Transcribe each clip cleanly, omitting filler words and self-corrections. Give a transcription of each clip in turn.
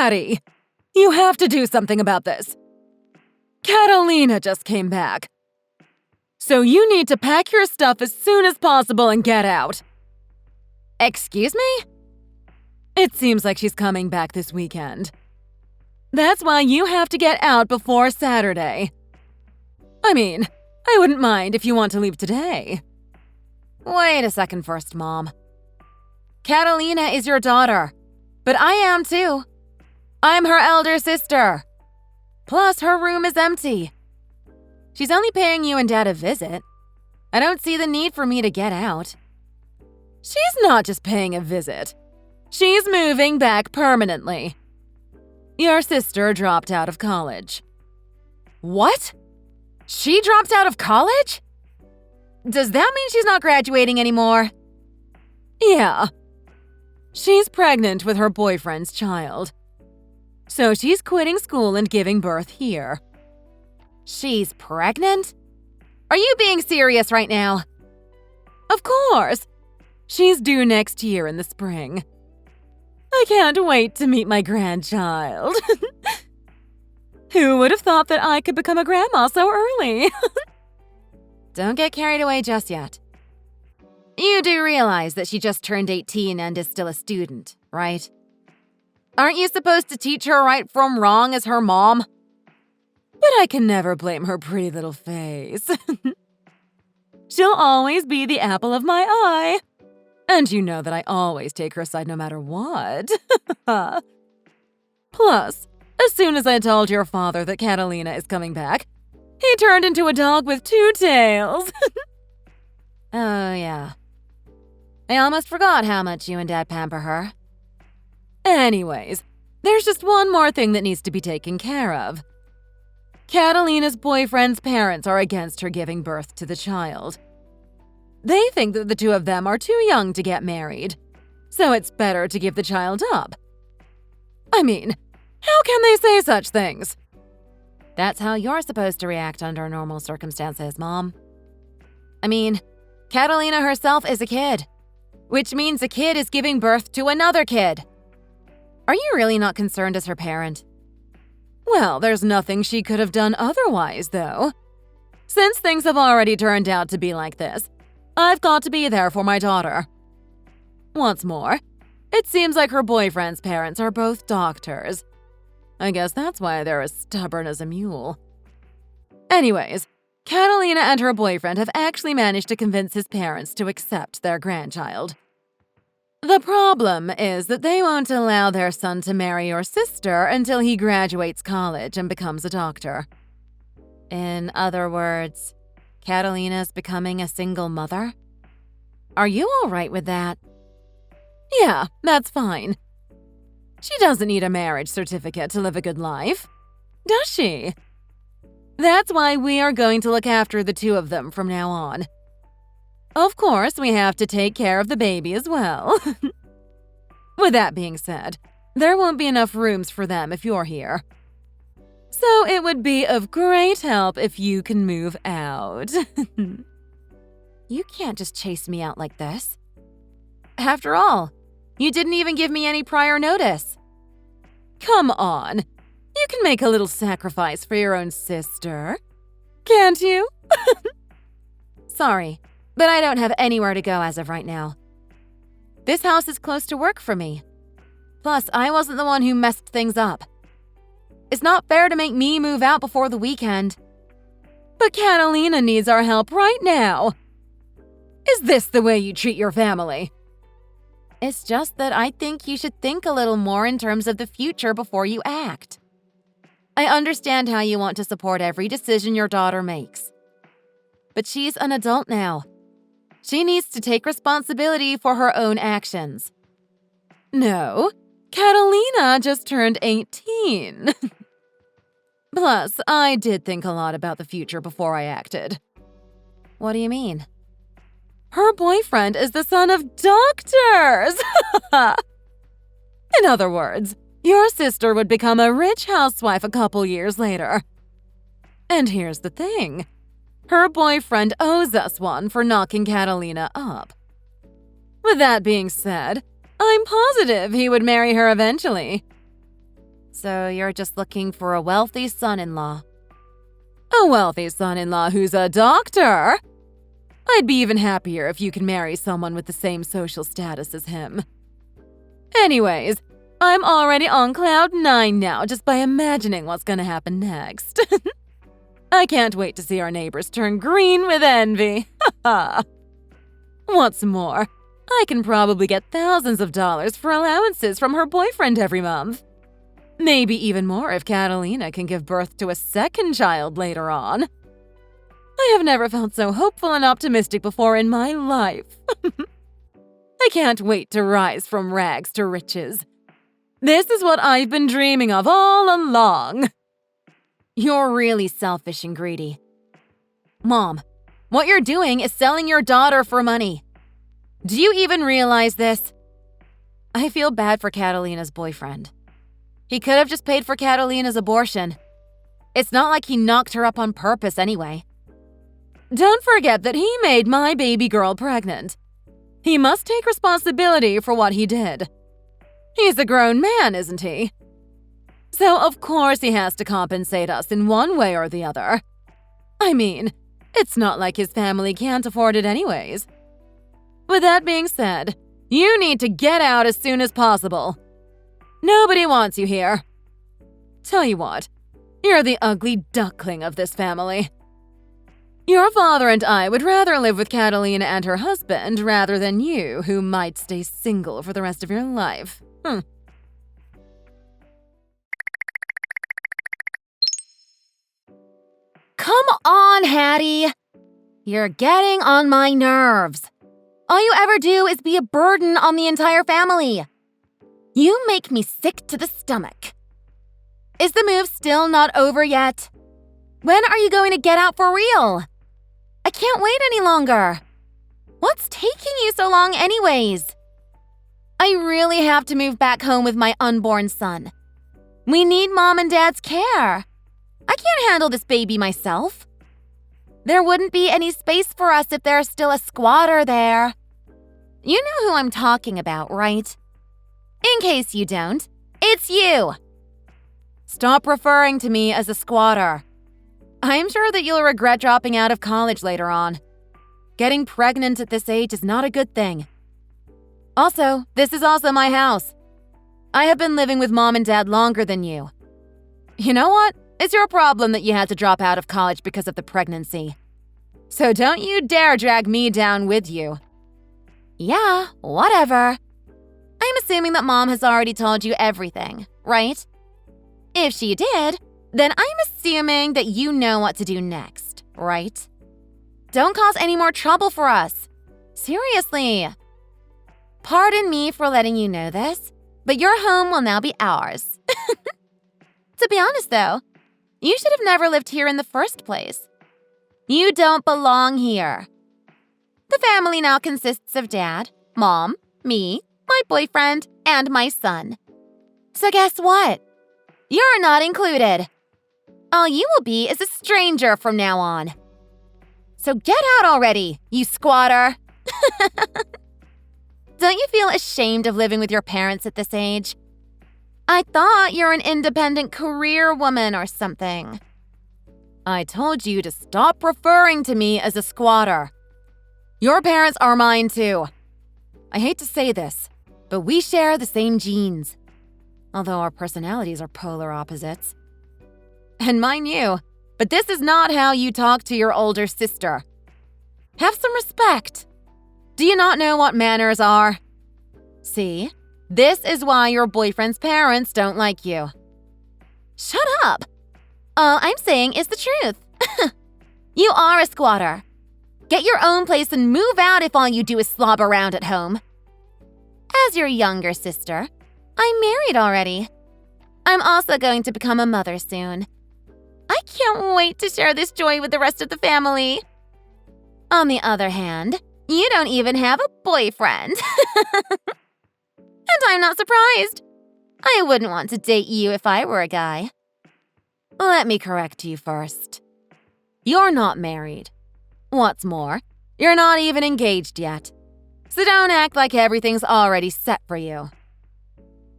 Hattie, you have to do something about this. Catalina just came back. So you need to pack your stuff as soon as possible and get out. Excuse me? It seems like she's coming back this weekend. That's why you have to get out before Saturday. I mean, I wouldn't mind if you want to leave today. Wait a second first, Mom. Catalina is your daughter, but I am too. I'm her elder sister. Plus, her room is empty. She's only paying you and Dad a visit. I don't see the need for me to get out. She's not just paying a visit. She's moving back permanently. Your sister dropped out of college. What? She dropped out of college? Does that mean she's not graduating anymore? Yeah. She's pregnant with her boyfriend's child. So she's quitting school and giving birth here. She's pregnant? Are you being serious right now? Of course. She's due next year in the spring. I can't wait to meet my grandchild. Who would have thought that I could become a grandma so early? Don't get carried away just yet. You do realize that she just turned 18 and is still a student, right? Aren't you supposed to teach her right from wrong as her mom? But I can never blame her pretty little face. She'll always be the apple of my eye. And you know that I always take her side no matter what. Plus, as soon as I told your father that Catalina is coming back, he turned into a dog with 2 tails. Oh, yeah. I almost forgot how much you and Dad pamper her. Anyways, there's just one more thing that needs to be taken care of. Catalina's boyfriend's parents are against her giving birth to the child. They think that the two of them are too young to get married, so it's better to give the child up. I mean, how can they say such things? That's how you're supposed to react under normal circumstances, Mom. I mean, Catalina herself is a kid, which means a kid is giving birth to another kid. Are you really not concerned as her parent? Well, there's nothing she could have done otherwise, though. Since things have already turned out to be like this, I've got to be there for my daughter. What's more, it seems like her boyfriend's parents are both doctors. I guess that's why they're as stubborn as a mule. Anyways, Catalina and her boyfriend have actually managed to convince his parents to accept their grandchild. The problem is that they won't allow their son to marry your sister until he graduates college and becomes a doctor. In other words, Catalina's becoming a single mother? Are you all right with that? Yeah, that's fine. She doesn't need a marriage certificate to live a good life, does she? That's why we are going to look after the two of them from now on. Of course, we have to take care of the baby as well. With that being said, there won't be enough rooms for them if you're here. So it would be of great help if you can move out. You can't just chase me out like this. After all, you didn't even give me any prior notice. Come on, you can make a little sacrifice for your own sister, can't you? Sorry, but I don't have anywhere to go as of right now. This house is close to work for me. Plus, I wasn't the one who messed things up. It's not fair to make me move out before the weekend. But Catalina needs our help right now. Is this the way you treat your family? It's just that I think you should think a little more in terms of the future before you act. I understand how you want to support every decision your daughter makes. But she's an adult now. She needs to take responsibility for her own actions. No, Catalina just turned 18. Plus, I did think a lot about the future before I acted. What do you mean? Her boyfriend is the son of doctors! In other words, your sister would become a rich housewife a couple years later. And here's the thing. Her boyfriend owes us one for knocking Catalina up. With that being said, I'm positive he would marry her eventually. So you're just looking for a wealthy son-in-law. A wealthy son-in-law who's a doctor? I'd be even happier if you could marry someone with the same social status as him. Anyways, I'm already on cloud 9 now just by imagining what's gonna happen next. I can't wait to see our neighbors turn green with envy. What's more, I can probably get thousands of dollars for allowances from her boyfriend every month. Maybe even more if Catalina can give birth to a second child later on. I have never felt so hopeful and optimistic before in my life. I can't wait to rise from rags to riches. This is what I've been dreaming of all along. You're really selfish and greedy. Mom, what you're doing is selling your daughter for money. Do you even realize this? I feel bad for Catalina's boyfriend. He could have just paid for Catalina's abortion. It's not like he knocked her up on purpose anyway. Don't forget that he made my baby girl pregnant. He must take responsibility for what he did. He's a grown man, isn't he? So of course he has to compensate us in one way or the other. I mean, it's not like his family can't afford it anyways. With that being said, you need to get out as soon as possible. Nobody wants you here. Tell you what, you're the ugly duckling of this family. Your father and I would rather live with Catalina and her husband rather than you, who might stay single for the rest of your life. Come on, Hattie! You're getting on my nerves. All you ever do is be a burden on the entire family. You make me sick to the stomach. Is the move still not over yet? When are you going to get out for real? I can't wait any longer. What's taking you so long anyways? I really have to move back home with my unborn son. We need Mom and Dad's care. I can't handle this baby myself. There wouldn't be any space for us if there's still a squatter there. You know who I'm talking about, right? In case you don't, it's you. Stop referring to me as a squatter. I'm sure that you'll regret dropping out of college later on. Getting pregnant at this age is not a good thing. Also, this is also my house. I have been living with Mom and Dad longer than you. You know what? It's your problem that you had to drop out of college because of the pregnancy. So don't you dare drag me down with you. Yeah, whatever. I'm assuming that Mom has already told you everything, right? If she did, then I'm assuming that you know what to do next, right? Don't cause any more trouble for us. Seriously. Pardon me for letting you know this, but your home will now be ours. To be honest, though, you should have never lived here in the first place. You don't belong here. The family now consists of Dad, Mom, me, my boyfriend, and my son. So guess what? You're not included. All you will be is a stranger from now on. So get out already, you squatter. Don't you feel ashamed of living with your parents at this age? I thought you're an independent career woman or something. I told you to stop referring to me as a squatter. Your parents are mine too. I hate to say this, but we share the same genes. Although our personalities are polar opposites. And mind you, but this is not how you talk to your older sister. Have some respect. Do you not know what manners are? See, this is why your boyfriend's parents don't like you. Shut up. All I'm saying is the truth. You are a squatter. Get your own place and move out if all you do is slob around at home. As your younger sister, I'm married already. I'm also going to become a mother soon. I can't wait to share this joy with the rest of the family. On the other hand, you don't even have a boyfriend. And I'm not surprised. I wouldn't want to date you if I were a guy. Let me correct you first. You're not married. What's more, you're not even engaged yet. So don't act like everything's already set for you.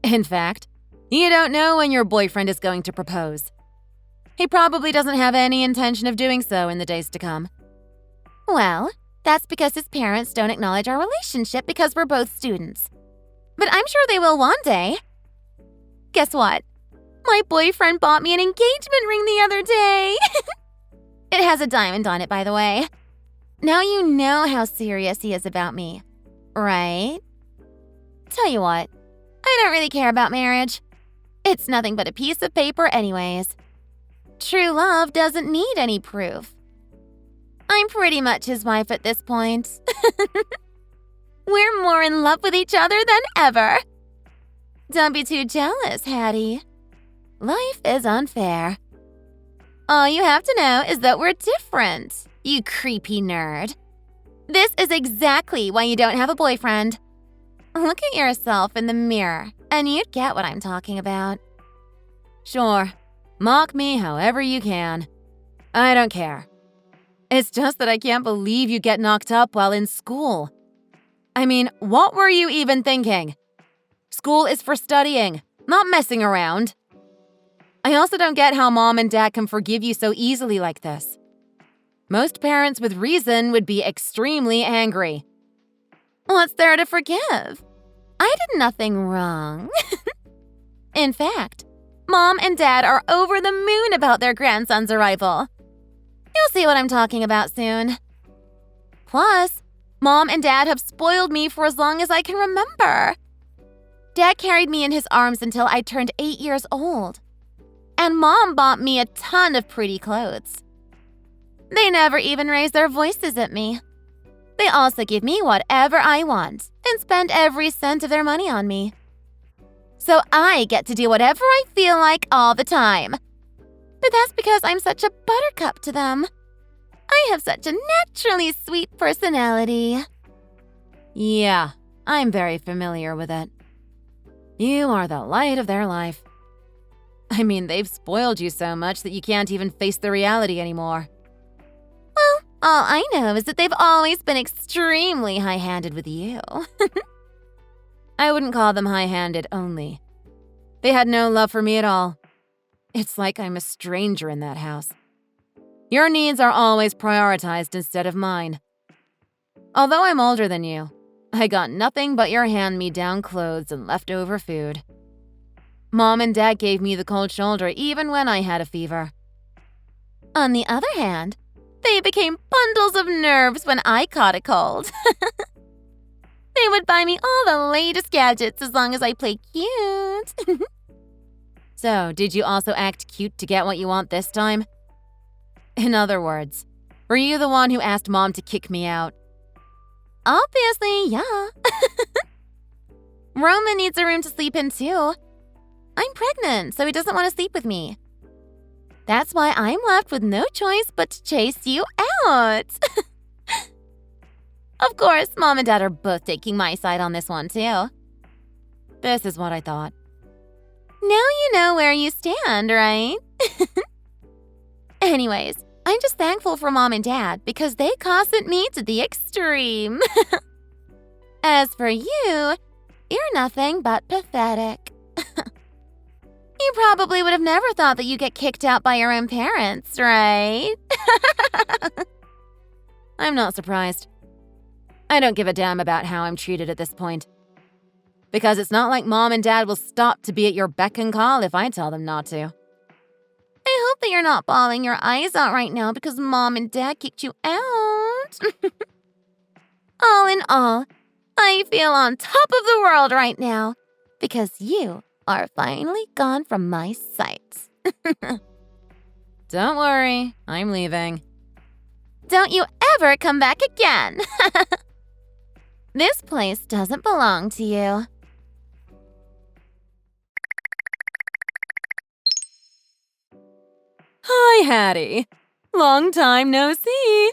In fact, You don't know when your boyfriend is going to propose. He probably doesn't have any intention of doing so in the days to come. Well, that's because his parents don't acknowledge our relationship because we're both students. But I'm sure they will one day. Guess what? My boyfriend bought me an engagement ring the other day. It has a diamond on it, by the way. Now you know how serious he is about me, right? Tell you what, I don't really care about marriage. It's nothing but a piece of paper anyways. True love doesn't need any proof. I'm pretty much his wife at this point. We're more in love with each other than ever. Don't be too jealous, Hattie. Life is unfair. All you have to know is that we're different, you creepy nerd. This is exactly why you don't have a boyfriend. Look at yourself in the mirror, and you'd get what I'm talking about. Sure, mock me however you can. I don't care. It's just that I can't believe you get knocked up while in school. I mean, what were you even thinking? School is for studying, not messing around. I also don't get how Mom and Dad can forgive you so easily like this. Most parents with reason would be extremely angry. What's there to forgive? I did nothing wrong. In fact, Mom and Dad are over the moon about their grandson's arrival. You'll see what I'm talking about soon. Plus, Mom and Dad have spoiled me for as long as I can remember. Dad carried me in his arms until I turned 8 years old. And Mom bought me a ton of pretty clothes. They never even raise their voices at me. They also give me whatever I want and spend every cent of their money on me. So I get to do whatever I feel like all the time. But that's because I'm such a buttercup to them. I have such a naturally sweet personality. Yeah, I'm very familiar with it. You are the light of their life. I mean, they've spoiled you so much that you can't even face the reality anymore. Well, all I know is that they've always been extremely high-handed with you. I wouldn't call them high-handed only. They had no love for me at all. It's like I'm a stranger in that house. Your needs are always prioritized instead of mine. Although I'm older than you, I got nothing but your hand-me-down clothes and leftover food. Mom and Dad gave me the cold shoulder even when I had a fever. On the other hand, they became bundles of nerves when I caught a cold. They would buy me all the latest gadgets as long as I played cute. So, did you also act cute to get what you want this time? In other words, were you the one who asked Mom to kick me out? Obviously, yeah. Roman needs a room to sleep in too. I'm pregnant, so he doesn't want to sleep with me. That's why I'm left with no choice but to chase you out. Of course, Mom and Dad are both taking my side on this one too. This is what I thought. Now you know where you stand, right? Anyways, I'm just thankful for Mom and Dad because they cosset me to the extreme. As for you, you're nothing but pathetic. You probably would have never thought that you get kicked out by your own parents, right? I'm not surprised. I don't give a damn about how I'm treated at this point. Because it's not like Mom and Dad will stop to be at your beck and call if I tell them not to. I hope that you're not bawling your eyes out right now because Mom and Dad kicked you out. All in all, I feel on top of the world right now because you are finally gone from my sight. Don't worry, I'm leaving. Don't you ever come back again. This place doesn't belong to you. Hi, Hattie. Long time no see.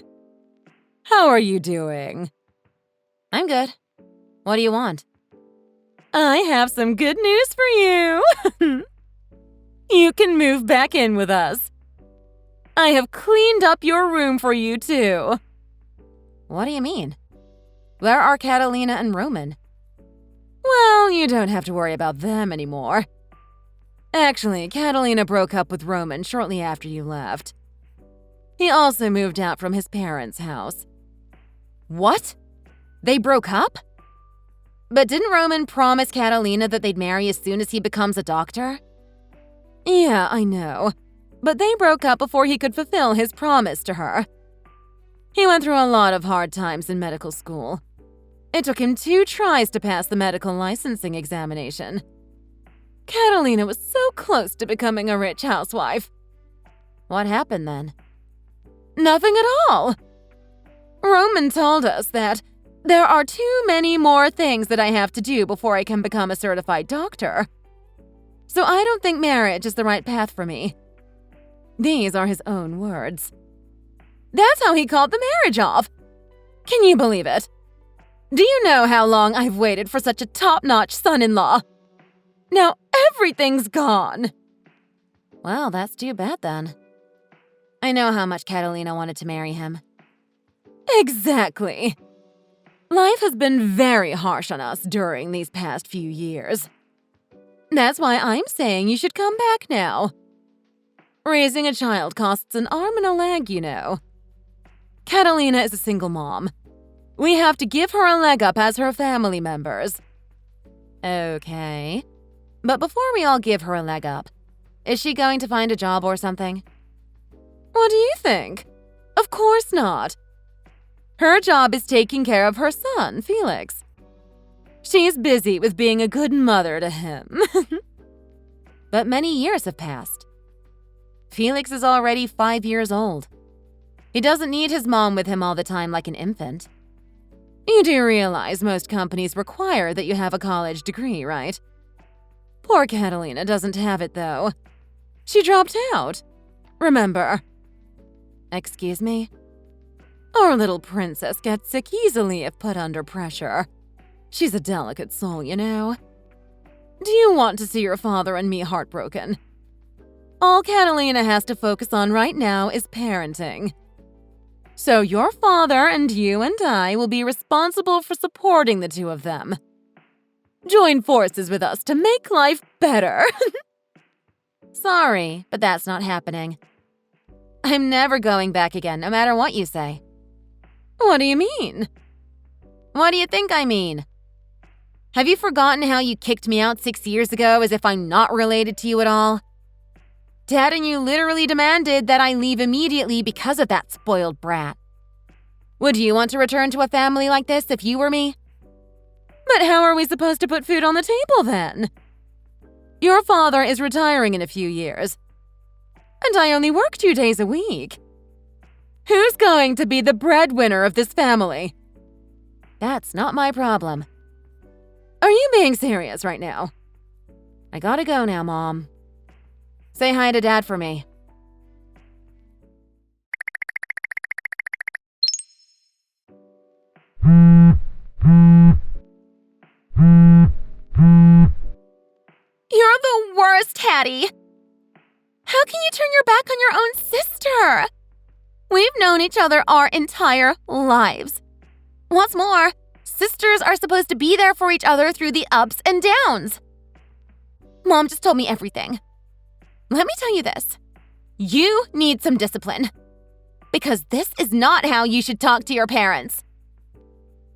How are you doing? I'm good. What do you want? I have some good news for you. You can move back in with us. I have cleaned up your room for you, too. What do you mean? Where are Catalina and Roman? Well, you don't have to worry about them anymore. Actually, Catalina broke up with Roman shortly after you left. He also moved out from his parents' house. What? They broke up? But didn't Roman promise Catalina that they'd marry as soon as he becomes a doctor? Yeah, I know. But they broke up before he could fulfill his promise to her. He went through a lot of hard times in medical school. It took him 2 tries to pass the medical licensing examination. Catalina was so close to becoming a rich housewife. What happened then? Nothing at all. Roman told us that there are too many more things that I have to do before I can become a certified doctor. So I don't think marriage is the right path for me. These are his own words. That's how he called the marriage off. Can you believe it? Do you know how long I've waited for such a top-notch son-in-law? Now everything's gone. Well, that's too bad then. I know how much Catalina wanted to marry him. Exactly. Life has been very harsh on us during these past few years. That's why I'm saying you should come back now. Raising a child costs an arm and a leg, you know. Catalina is a single mom. We have to give her a leg up as her family members. Okay. But before we all give her a leg up, is she going to find a job or something? What do you think? Of course not. Her job is taking care of her son, Felix. She's busy with being a good mother to him. But many years have passed. Felix is already 5 years old. He doesn't need his mom with him all the time like an infant. You do realize most companies require that you have a college degree, right? Poor Catalina doesn't have it, though. She dropped out. Remember? Excuse me? Our little princess gets sick easily if put under pressure. She's a delicate soul, you know. Do you want to see your father and me heartbroken? All Catalina has to focus on right now is parenting. So your father and you and I will be responsible for supporting the 2 of them. Join forces with us to make life better. Sorry, but that's not happening. I'm never going back again, no matter what you say. What do you mean? What do you think I mean? Have you forgotten how you kicked me out 6 years ago as if I'm not related to you at all? Dad and you literally demanded that I leave immediately because of that spoiled brat. Would you want to return to a family like this if you were me? But how are we supposed to put food on the table then? Your father is retiring in a few years. And I only work 2 days a week. Who's going to be the breadwinner of this family? That's not my problem. Are you being serious right now? I gotta go now, Mom. Say hi to Dad for me. You're the worst, Hattie. How can you turn your back on your own sister? We've known each other our entire lives. What's more, sisters are supposed to be there for each other through the ups and downs. Mom just told me everything. Let me tell you this. You need some discipline. Because this is not how you should talk to your parents.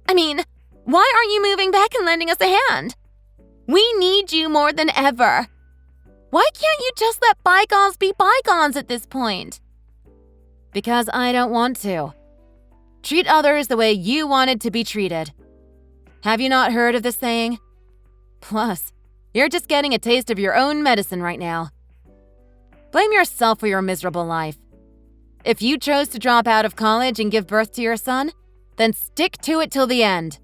I mean, why aren't you moving back and lending us a hand? We need you more than ever. Why can't you just let bygones be bygones at this point? Because I don't want to. Treat others the way you wanted to be treated. Have you not heard of this saying? Plus, you're just getting a taste of your own medicine right now. Blame yourself for your miserable life. If you chose to drop out of college and give birth to your son, then stick to it till the end.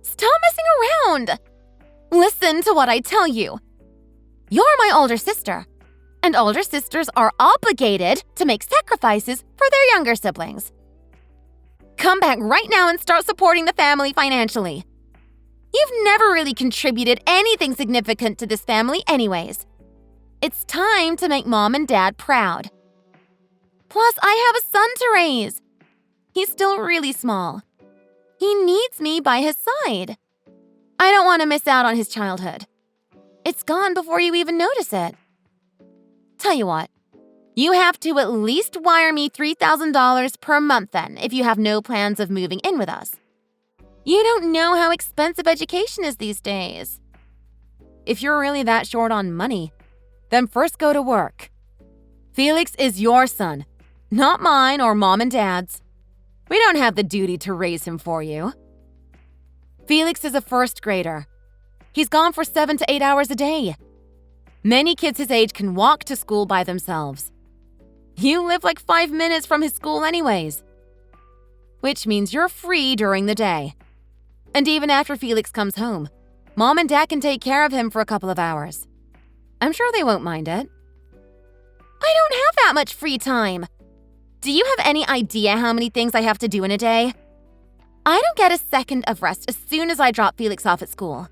Stop messing around! Listen to what I tell you. You're my older sister, and older sisters are obligated to make sacrifices for their younger siblings. Come back right now and start supporting the family financially. You've never really contributed anything significant to this family anyways. It's time to make Mom and Dad proud. Plus, I have a son to raise. He's still really small. He needs me by his side. I don't want to miss out on his childhood. It's gone before you even notice it. Tell you what, you have to at least wire me $3,000 per month then if you have no plans of moving in with us. You don't know how expensive education is these days. If you're really that short on money, then first go to work. Felix is your son, not mine or mom and dad's. We don't have the duty to raise him for you. Felix is a first grader. He's gone for 7 to 8 hours a day. Many kids his age can walk to school by themselves. You live like 5 minutes from his school anyways. Which means you're free during the day. And even after Felix comes home, Mom and Dad can take care of him for a couple of hours. I'm sure they won't mind it. I don't have that much free time. Do you have any idea how many things I have to do in a day? I don't get a second of rest as soon as I drop Felix off at school.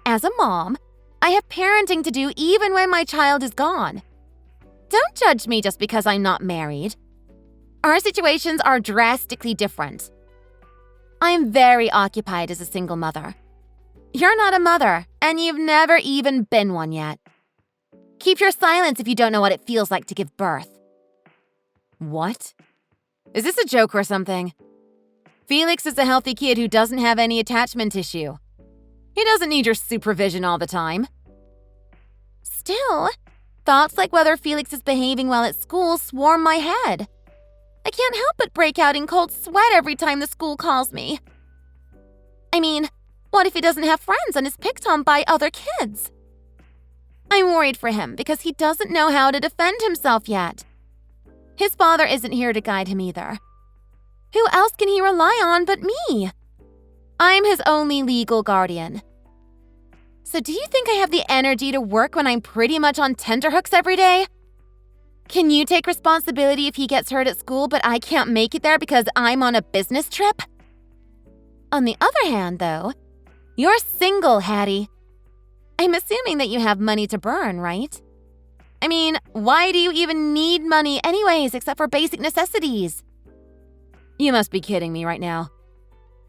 As a mom, I have parenting to do even when my child is gone. Don't judge me just because I'm not married. Our situations are drastically different. I'm very occupied as a single mother. You're not a mother, and you've never even been one yet. Keep your silence if you don't know what it feels like to give birth. What? Is this a joke or something? Felix is a healthy kid who doesn't have any attachment issue. He doesn't need your supervision all the time. Still, thoughts like whether Felix is behaving well at school swarm my head. I can't help but break out in cold sweat every time the school calls me. I mean, what if he doesn't have friends and is picked on by other kids? I'm worried for him because he doesn't know how to defend himself yet. His father isn't here to guide him either. Who else can he rely on but me? I'm his only legal guardian. So do you think I have the energy to work when I'm pretty much on tenterhooks every day? Can you take responsibility if he gets hurt at school but I can't make it there because I'm on a business trip? On the other hand, though, you're single, Hattie. I'm assuming that you have money to burn, right? I mean, why do you even need money anyways except for basic necessities? You must be kidding me right now.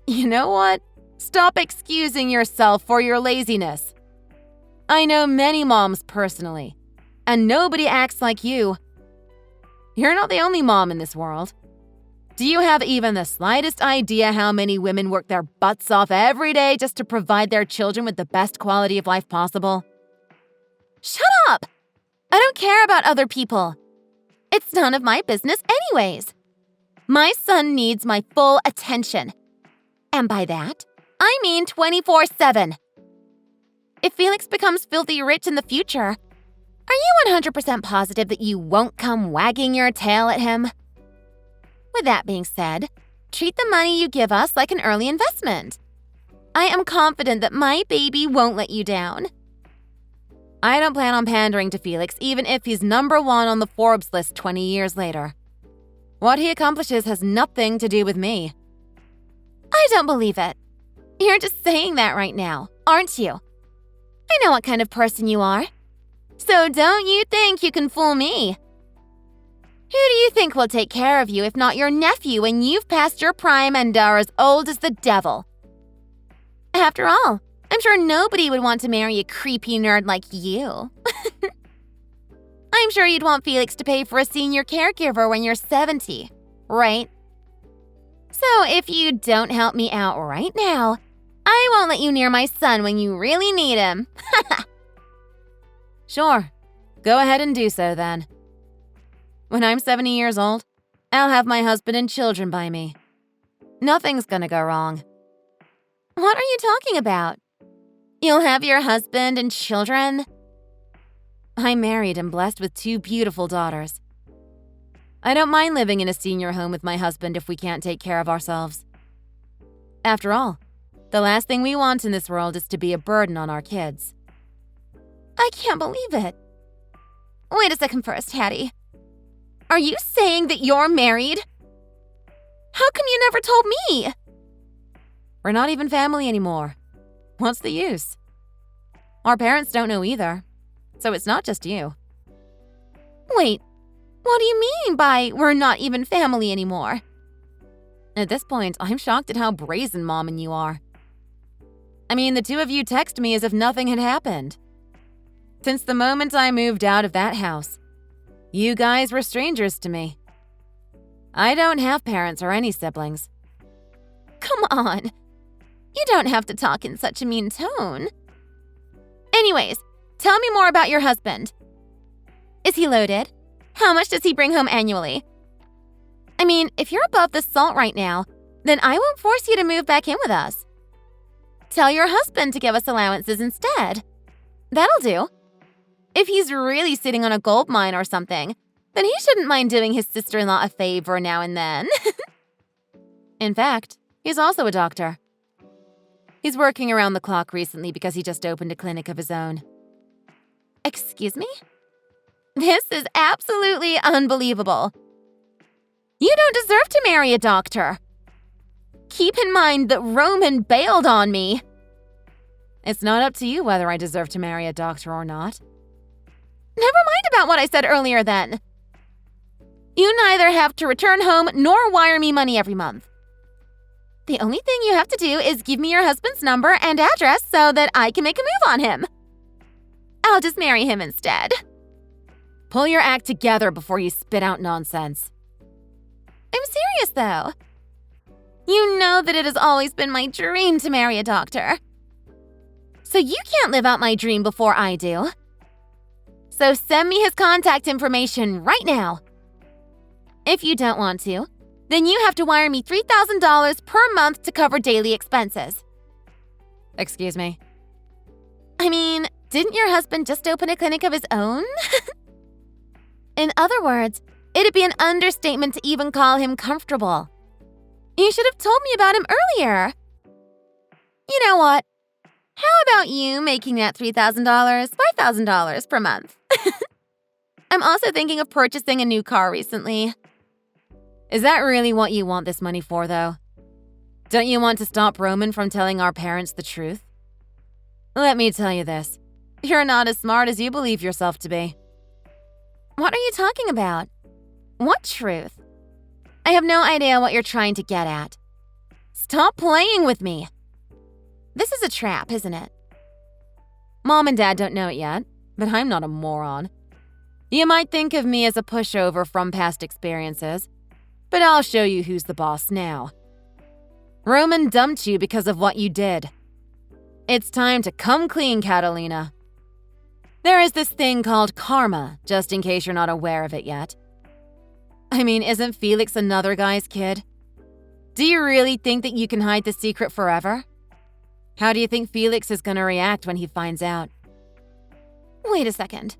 You know what? Stop excusing yourself for your laziness. I know many moms personally, and nobody acts like you. You're not the only mom in this world. Do you have even the slightest idea how many women work their butts off every day just to provide their children with the best quality of life possible? Shut up! I don't care about other people. It's none of my business anyways. My son needs my full attention. And by that, I mean 24/7. If Felix becomes filthy rich in the future, are you 100% positive that you won't come wagging your tail at him? With that being said, treat the money you give us like an early investment. I am confident that my baby won't let you down. I don't plan on pandering to Felix even if he's number 1 on the Forbes list 20 years later. What he accomplishes has nothing to do with me. I don't believe it. You're just saying that right now, aren't you? I know what kind of person you are. So don't you think you can fool me? Who do you think will take care of you if not your nephew when you've passed your prime and are as old as the devil? After all, I'm sure nobody would want to marry a creepy nerd like you. I'm sure you'd want Felix to pay for a senior caregiver when you're 70, right? So if you don't help me out right now, I won't let you near my son when you really need him. Sure, go ahead and do so then. When I'm 70 years old, I'll have my husband and children by me. Nothing's gonna go wrong. What are you talking about? You'll have your husband and children? I'm married and blessed with 2 beautiful daughters. I don't mind living in a senior home with my husband if we can't take care of ourselves. After all, the last thing we want in this world is to be a burden on our kids. I can't believe it. Wait a second first, Hattie. Are you saying that you're married? How come you never told me? We're not even family anymore. What's the use? Our parents don't know either, so it's not just you. Wait, what do you mean by we're not even family anymore? At this point, I'm shocked at how brazen Mom and you are. I mean, the two of you text me as if nothing had happened. Since the moment I moved out of that house, you guys were strangers to me. I don't have parents or any siblings. Come on. You don't have to talk in such a mean tone. Anyways, tell me more about your husband. Is he loaded? How much does he bring home annually? I mean, if you're above the salt right now, then I won't force you to move back in with us. Tell your husband to give us allowances instead. That'll do. If he's really sitting on a gold mine or something, then he shouldn't mind doing his sister-in-law a favor now and then. In fact, he's also a doctor. He's working around the clock recently because he just opened a clinic of his own. Excuse me? This is absolutely unbelievable. You don't deserve to marry a doctor. Keep in mind that Roman bailed on me. It's not up to you whether I deserve to marry a doctor or not. Never mind about what I said earlier then. You neither have to return home nor wire me money every month. The only thing you have to do is give me your husband's number and address so that I can make a move on him. I'll just marry him instead. Pull your act together before you spit out nonsense. I'm serious, though. You know that it has always been my dream to marry a doctor. So you can't live out my dream before I do. So send me his contact information right now. If you don't want to, then you have to wire me $3,000 per month to cover daily expenses. Excuse me? I mean, didn't your husband just open a clinic of his own? In other words, it'd be an understatement to even call him comfortable. You should have told me about him earlier. You know what? How about you making that $3,000, $5,000 per month? I'm also thinking of purchasing a new car recently. Is that really what you want this money for, though? Don't you want to stop Roman from telling our parents the truth? Let me tell you this. You're not as smart as you believe yourself to be. What are you talking about? What truth? I have no idea what you're trying to get at. Stop playing with me. This is a trap, isn't it? Mom and Dad don't know it yet, but I'm not a moron. You might think of me as a pushover from past experiences, but I'll show you who's the boss now. Roman dumped you because of what you did. It's time to come clean, Catalina. There is this thing called karma, just in case you're not aware of it yet. I mean, isn't Felix another guy's kid? Do you really think that you can hide the secret forever? How do you think Felix is going to react when he finds out? Wait a second.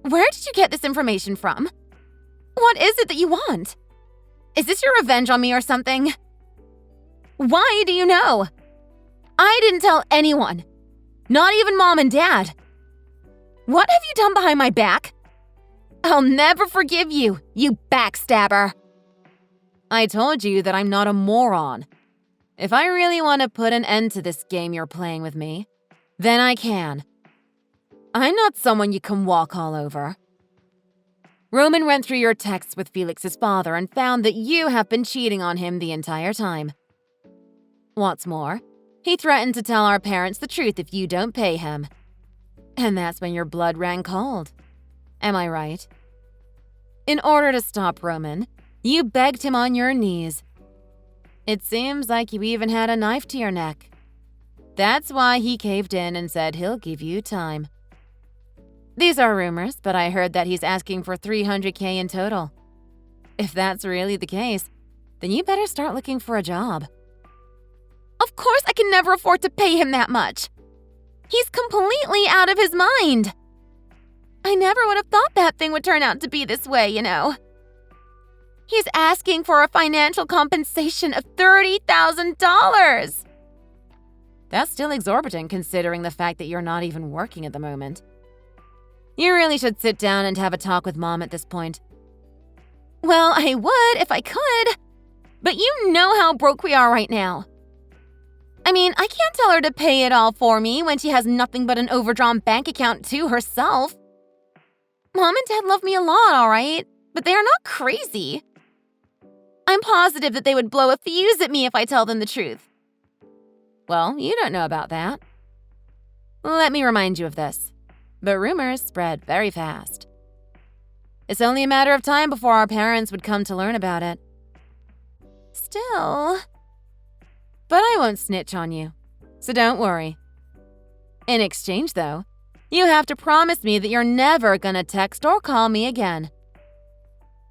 Where did you get this information from? What is it that you want? Is this your revenge on me or something? Why do you know? I didn't tell anyone. Not even Mom and Dad. What have you done behind my back? I'll never forgive you, you backstabber. I told you that I'm not a moron. If I really want to put an end to this game you're playing with me, then I can. I'm not someone you can walk all over. Roman went through your texts with Felix's father and found that you have been cheating on him the entire time. What's more, he threatened to tell our parents the truth if you don't pay him. And that's when your blood ran cold. Am I right? In order to stop Roman, you begged him on your knees. It seems like you even had a knife to your neck. That's why he caved in and said he'll give you time. These are rumors, but I heard that he's asking for $300K in total. If that's really the case, then you better start looking for a job. Of course I can never afford to pay him that much. He's completely out of his mind. I never would have thought that thing would turn out to be this way, you know. He's asking for a financial compensation of $30,000. That's still exorbitant considering the fact that you're not even working at the moment. You really should sit down and have a talk with Mom at this point. Well, I would if I could. But you know how broke we are right now. I mean, I can't tell her to pay it all for me when she has nothing but an overdrawn bank account to herself. Mom and Dad love me a lot, all right? But they are not crazy. I'm positive that they would blow a fuse at me if I tell them the truth. Well, you don't know about that. Let me remind you of this. But rumors spread very fast. It's only a matter of time before our parents would come to learn about it. Still. But I won't snitch on you, so don't worry. In exchange, though, you have to promise me that you're never gonna text or call me again.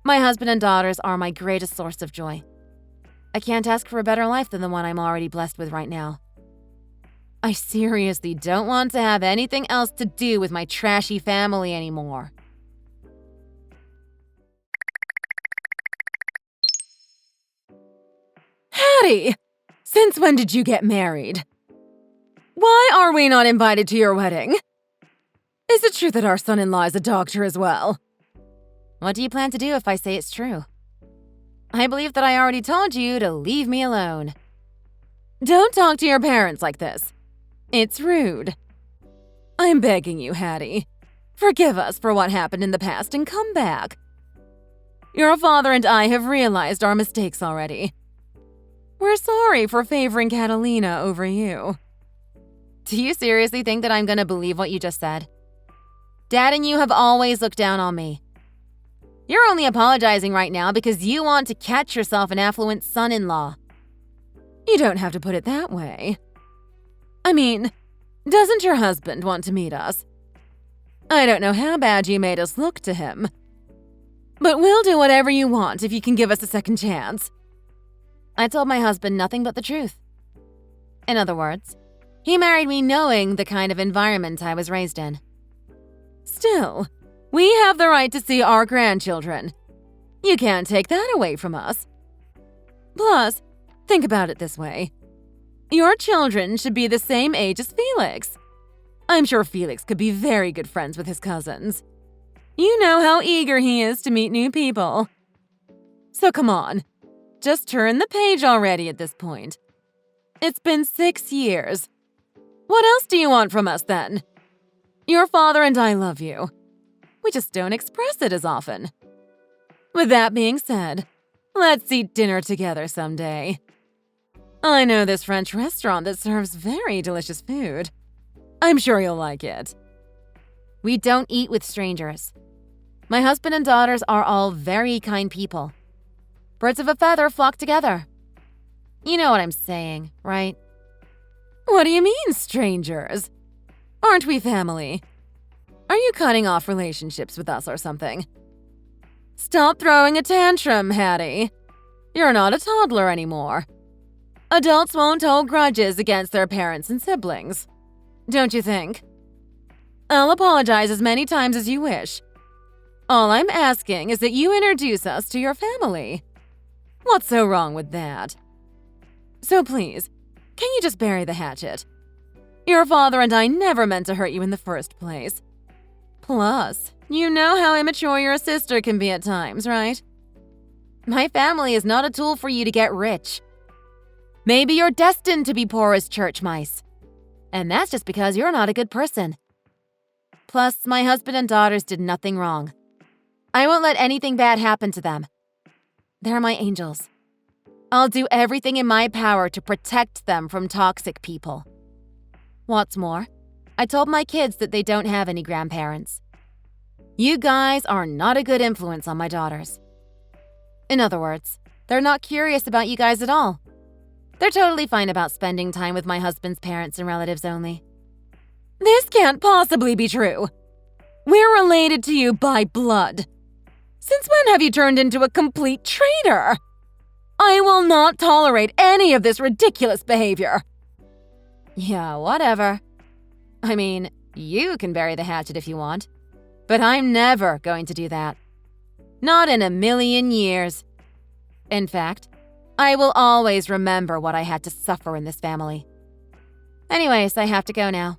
My husband and daughters are my greatest source of joy. I can't ask for a better life than the one I'm already blessed with right now. I seriously don't want to have anything else to do with my trashy family anymore. Hattie! Since when did you get married? Why are we not invited to your wedding? Is it true that our son-in-law is a doctor as well? What do you plan to do if I say it's true? I believe that I already told you to leave me alone. Don't talk to your parents like this. It's rude. I'm begging you, Hattie. Forgive us for what happened in the past and come back. Your father and I have realized our mistakes already. We're sorry for favoring Catalina over you. Do you seriously think that I'm gonna believe what you just said? Dad and you have always looked down on me. You're only apologizing right now because you want to catch yourself an affluent son-in-law. You don't have to put it that way. I mean, doesn't your husband want to meet us? I don't know how bad you made us look to him, but we'll do whatever you want if you can give us a second chance. I told my husband nothing but the truth. In other words, he married me knowing the kind of environment I was raised in. Still, we have the right to see our grandchildren. You can't take that away from us. Plus, think about it this way. Your children should be the same age as Felix. I'm sure Felix could be very good friends with his cousins. You know how eager he is to meet new people. So come on, just turn the page already at this point. It's been 6 years. What else do you want from us then? Your father and I love you. We just don't express it as often. With that being said, let's eat dinner together someday. I know this French restaurant that serves very delicious food. I'm sure you'll like it. We don't eat with strangers. My husband and daughters are all very kind people. Birds of a feather flock together. You know what I'm saying, right? What do you mean, strangers? Aren't we family? Are you cutting off relationships with us or something? Stop throwing a tantrum, Hattie. You're not a toddler anymore. Adults won't hold grudges against their parents and siblings. Don't you think? I'll apologize as many times as you wish. All I'm asking is that you introduce us to your family. What's so wrong with that? So please, can you just bury the hatchet? Your father and I never meant to hurt you in the first place. Plus, you know how immature your sister can be at times, right? My family is not a tool for you to get rich. Maybe you're destined to be poor as church mice. And that's just because you're not a good person. Plus, my husband and daughters did nothing wrong. I won't let anything bad happen to them. They're my angels. I'll do everything in my power to protect them from toxic people. What's more, I told my kids that they don't have any grandparents. You guys are not a good influence on my daughters. In other words, they're not curious about you guys at all. They're totally fine about spending time with my husband's parents and relatives only. This can't possibly be true. We're related to you by blood. Since when have you turned into a complete traitor? I will not tolerate any of this ridiculous behavior. Yeah, whatever. I mean, you can bury the hatchet if you want, but I'm never going to do that. Not in a million years. In fact, I will always remember what I had to suffer in this family. Anyways, I have to go now.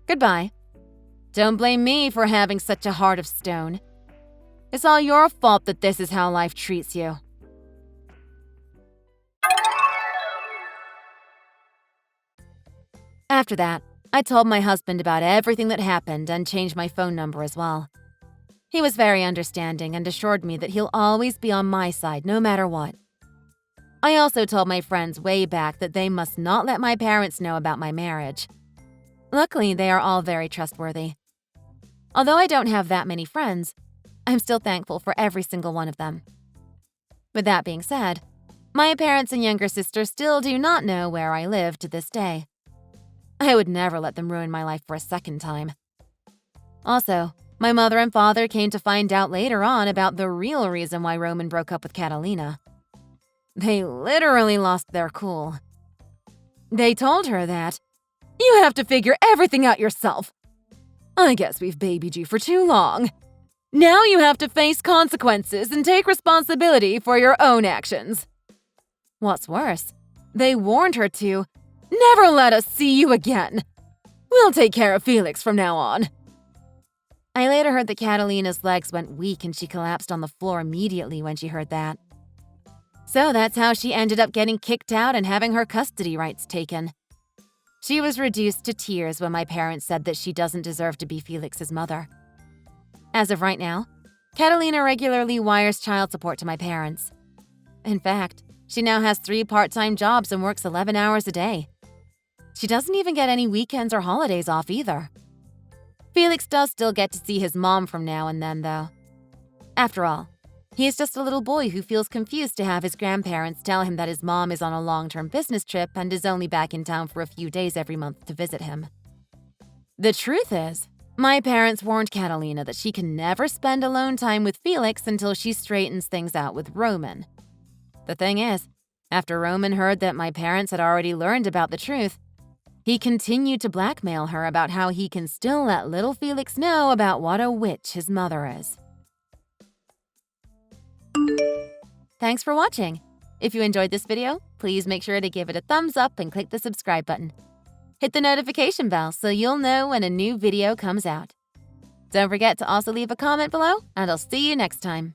Goodbye. Don't blame me for having such a heart of stone. It's all your fault that this is how life treats you. After that, I told my husband about everything that happened and changed my phone number as well. He was very understanding and assured me that he'll always be on my side no matter what. I also told my friends way back that they must not let my parents know about my marriage. Luckily, they are all very trustworthy. Although I don't have that many friends, I'm still thankful for every single one of them. With that being said, my parents and younger sister still do not know where I live to this day. I would never let them ruin my life for a second time. Also, my mother and father came to find out later on about the real reason why Roman broke up with Catalina. They literally lost their cool. They told her that, "You have to figure everything out yourself. I guess we've babied you for too long. Now you have to face consequences and take responsibility for your own actions." What's worse, they warned her to, "Never let us see you again. We'll take care of Felix from now on." I later heard that Catalina's legs went weak and she collapsed on the floor immediately when she heard that. So that's how she ended up getting kicked out and having her custody rights taken. She was reduced to tears when my parents said that she doesn't deserve to be Felix's mother. As of right now, Catalina regularly wires child support to my parents. In fact, she now has 3 part-time jobs and works 11 hours a day. She doesn't even get any weekends or holidays off either. Felix does still get to see his mom from now and then, though. After all, he is just a little boy who feels confused to have his grandparents tell him that his mom is on a long-term business trip and is only back in town for a few days every month to visit him. The truth is, my parents warned Catalina that she can never spend alone time with Felix until she straightens things out with Roman. The thing is, after Roman heard that my parents had already learned about the truth, he continued to blackmail her about how he can still let little Felix know about what a witch his mother is. Thanks for watching. If you enjoyed this video, please make sure to give it a thumbs up and click the subscribe button. Hit the notification bell so you'll know when a new video comes out. Don't forget to also leave a comment below, and I'll see you next time.